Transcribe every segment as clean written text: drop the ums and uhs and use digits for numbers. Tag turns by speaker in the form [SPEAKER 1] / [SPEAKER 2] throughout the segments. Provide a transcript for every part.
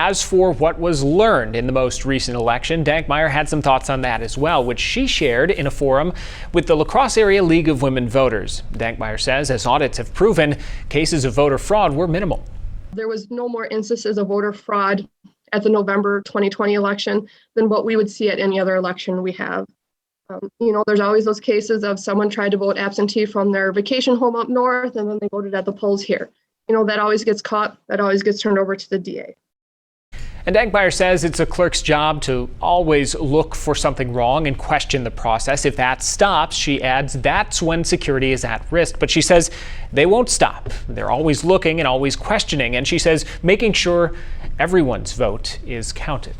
[SPEAKER 1] As for what was learned in the most recent election, Dankmeyer had some thoughts on that as well, which she shared in a forum with the La Crosse Area League of Women Voters. Dankmeyer says, as audits have proven, cases of voter fraud were minimal.
[SPEAKER 2] There was no more instances of voter fraud at the November 2020 election than what we would see at any other election we have. There's always those cases of someone tried to vote absentee from their vacation home up north and then they voted at the polls here. That always gets caught, that always gets turned over to the DA.
[SPEAKER 1] And Dankmeyer says it's a clerk's job to always look for something wrong and question the process. If that stops, she adds, that's when security is at risk. But she says they won't stop. They're always looking and always questioning. And she says making sure everyone's vote is counted.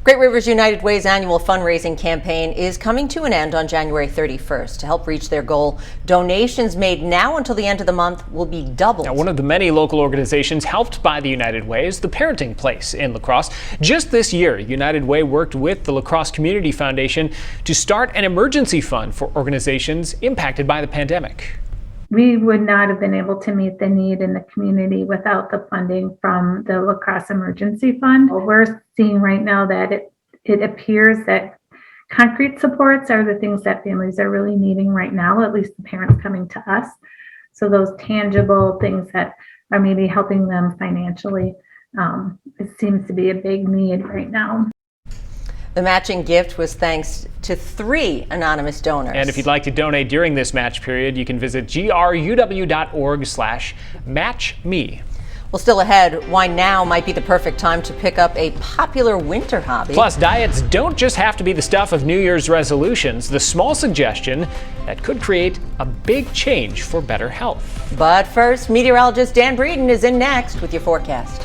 [SPEAKER 3] Great Rivers United Way's annual fundraising campaign is coming to an end on January 31st. To help reach their goal, donations made now until the end of the month will be doubled.
[SPEAKER 1] Now, one of the many local organizations helped by the United Way is the Parenting Place in La Crosse. Just this year, United Way worked with the La Crosse Community Foundation to start an emergency fund for organizations impacted by the pandemic.
[SPEAKER 4] We would not have been able to meet the need in the community without the funding from the La Crosse Emergency Fund. We're seeing right now that it appears that concrete supports are the things that families are really needing right now, at least the parents coming to us. So those tangible things that are maybe helping them financially, it seems to be a big need right now.
[SPEAKER 3] The matching gift was thanks to 3 anonymous donors.
[SPEAKER 1] And if you'd like to donate during this match period, you can visit gruw.org/matchme.
[SPEAKER 3] Well, still ahead, why now might be the perfect time to pick up a popular winter hobby.
[SPEAKER 1] Plus, diets don't just have to be the stuff of New Year's resolutions. The small suggestion that could create a big change for better health.
[SPEAKER 3] But first, meteorologist Dan Breeden is in next with your forecast.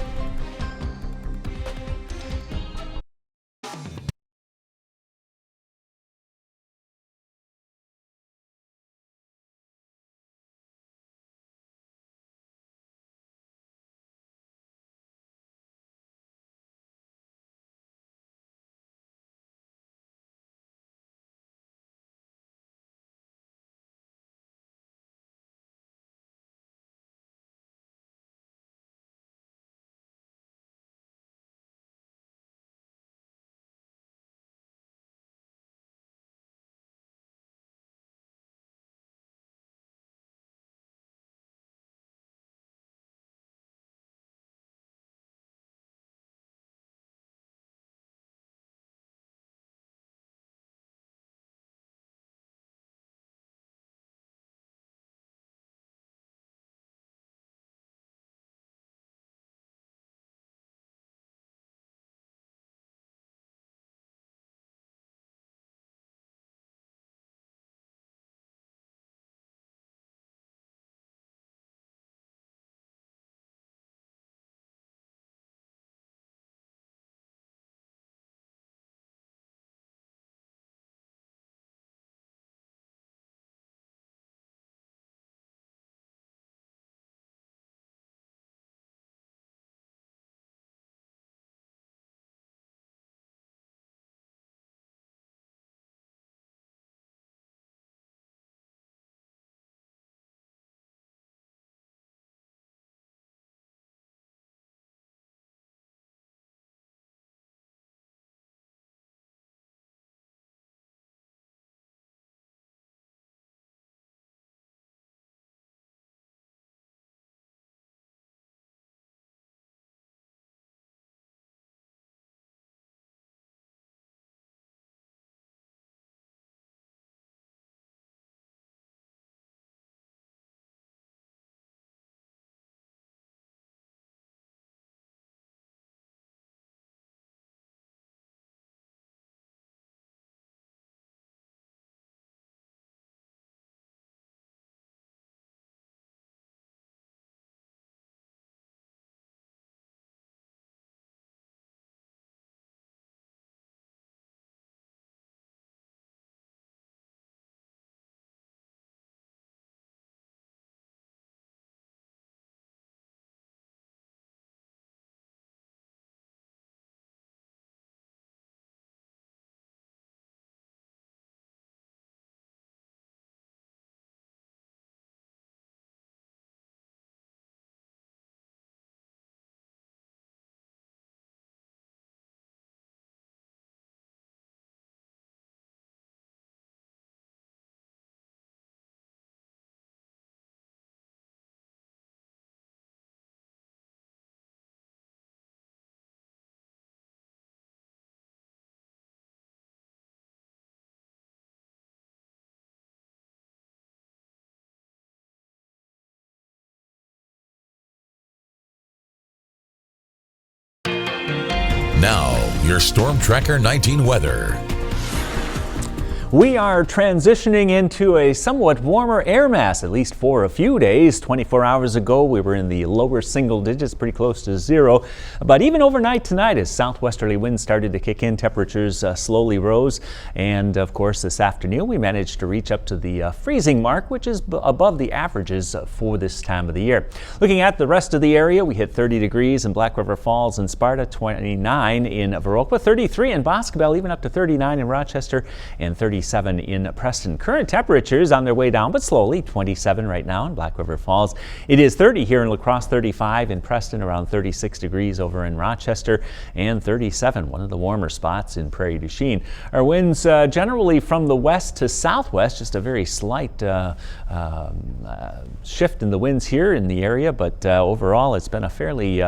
[SPEAKER 5] Now, your Storm Tracker 19 weather.
[SPEAKER 6] We are transitioning into a somewhat warmer air mass, at least for a few days. 24 hours ago, we were in the lower single digits, pretty close to zero. But even overnight tonight, as southwesterly winds started to kick in, temperatures slowly rose. And of course, this afternoon, we managed to reach up to the freezing mark, which is above the averages for this time of the year. Looking at the rest of the area, we hit 30 degrees in Black River Falls and Sparta, 29 in Viroqua, 33 in Boscobel, even up to 39 in Rochester, and 37 in Preston. Current temperatures on their way down, but slowly, 27 right now in Black River Falls. It is 30 here in La Crosse, 35 in Preston, around 36 degrees over in Rochester, and 37, one of the warmer spots in Prairie du Chien. Our winds generally from the west to southwest, just a very slight shift in the winds here in the area, but overall it's been a fairly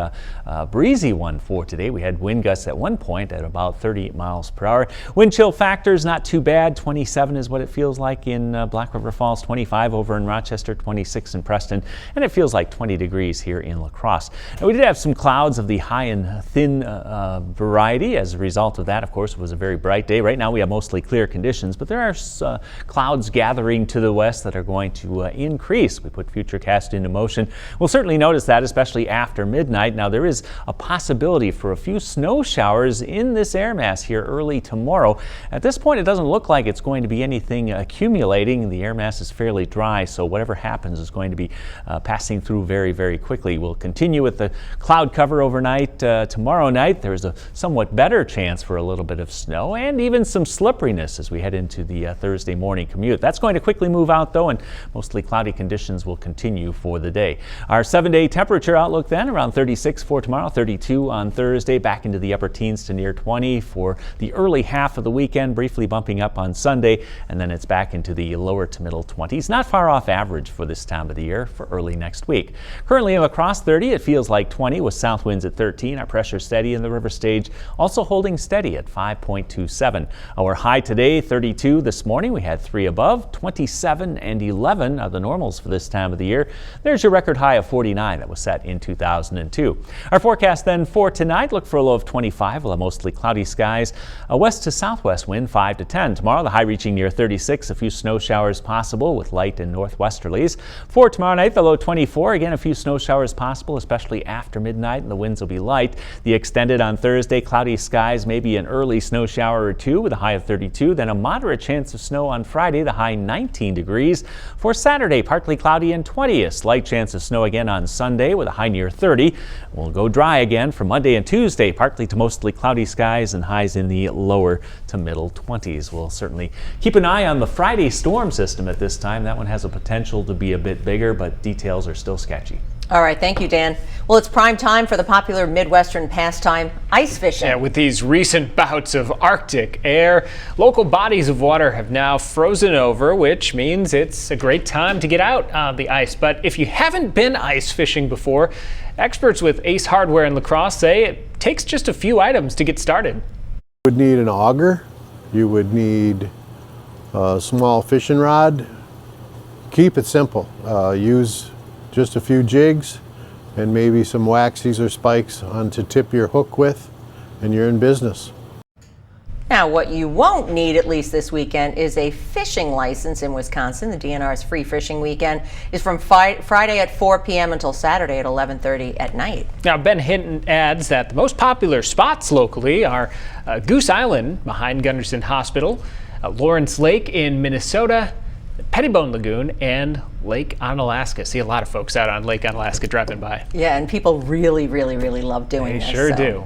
[SPEAKER 6] breezy one for today. We had wind gusts at one point at about 38 miles per hour. Wind chill factors not too bad. 27 is what it feels like in Black River Falls, 25 over in Rochester, 26 in Preston, and it feels like 20 degrees here in La Crosse. Now, we did have some clouds of the high and thin variety. As a result of that, of course, it was a very bright day. Right now we have mostly clear conditions, but there are clouds gathering to the west that are going to increase. We put Futurecast into motion. We'll certainly notice that, especially after midnight. Now, there is a possibility for a few snow showers in this air mass here early tomorrow. At this point, it doesn't look like it's going to be anything accumulating. The air mass is fairly dry, so whatever happens is going to be passing through very, very quickly. We'll continue with the cloud cover overnight. Tomorrow night, there's a somewhat better chance for a little bit of snow and even some slipperiness as we head into the Thursday morning commute. That's going to quickly move out, though, and mostly cloudy conditions will continue for the day. Our 7-day temperature outlook then, around 36 for tomorrow, 32 on Thursday, back into the upper teens to near 20 for the early half of the weekend, briefly bumping up on Sunday, and then it's back into the lower to middle 20s. Not far off average for this time of the year for early next week. Currently in La Crosse, 30. It feels like 20 with south winds at 13. Our pressure steady in the river stage, also holding steady at 5.27. Our high today, 32. This morning we had 3 above. 27 and 11 are the normals for this time of the year. There's your record high of 49 that was set in 2002. Our forecast then for tonight, look for a low of 25. We'll have mostly cloudy skies. A west to southwest wind 5 to 10. Tomorrow the high reaching near 36. A few snow showers possible with light and northwesterlies. For tomorrow night, the low 24. Again, a few snow showers possible, especially after midnight, and the winds will be light. The extended on Thursday, cloudy skies, maybe an early snow shower or two with a high of 32. Then a moderate chance of snow on Friday, the high 19 degrees. For Saturday, partly cloudy and 20. A slight chance of snow again on Sunday with a high near 30. We'll go dry again for Monday and Tuesday, partly to mostly cloudy skies and highs in the lower to middle 20s. We'll certainly keep an eye on the Friday storm system at this time. That one has a potential to be a bit bigger, but details are still sketchy.
[SPEAKER 3] All right, thank you, Dan. Well, it's prime time for the popular Midwestern pastime, ice fishing.
[SPEAKER 1] Yeah, with these recent bouts of Arctic air, local bodies of water have now frozen over, which means it's a great time to get out on the ice. But if you haven't been ice fishing before, experts with Ace Hardware in La Crosse say it takes just a few items to get started.
[SPEAKER 7] You would need an auger, you would need a small fishing rod. Keep it simple. Use just a few jigs and maybe some waxes or spikes on to tip your hook with, and you're in business.
[SPEAKER 3] Now, what you won't need, at least this weekend, is a fishing license in Wisconsin. The DNR's free fishing weekend is from Friday at 4 p.m. until Saturday at 11:30 at night.
[SPEAKER 1] Now, Ben Hinton adds that the most popular spots locally are Goose Island behind Gunderson Hospital, Lawrence Lake in Minnesota, Pettibone Lagoon, and Lake Onalaska. See a lot of folks out on Lake Onalaska driving by.
[SPEAKER 3] Yeah, and people really, really, really love doing this.
[SPEAKER 1] They sure do.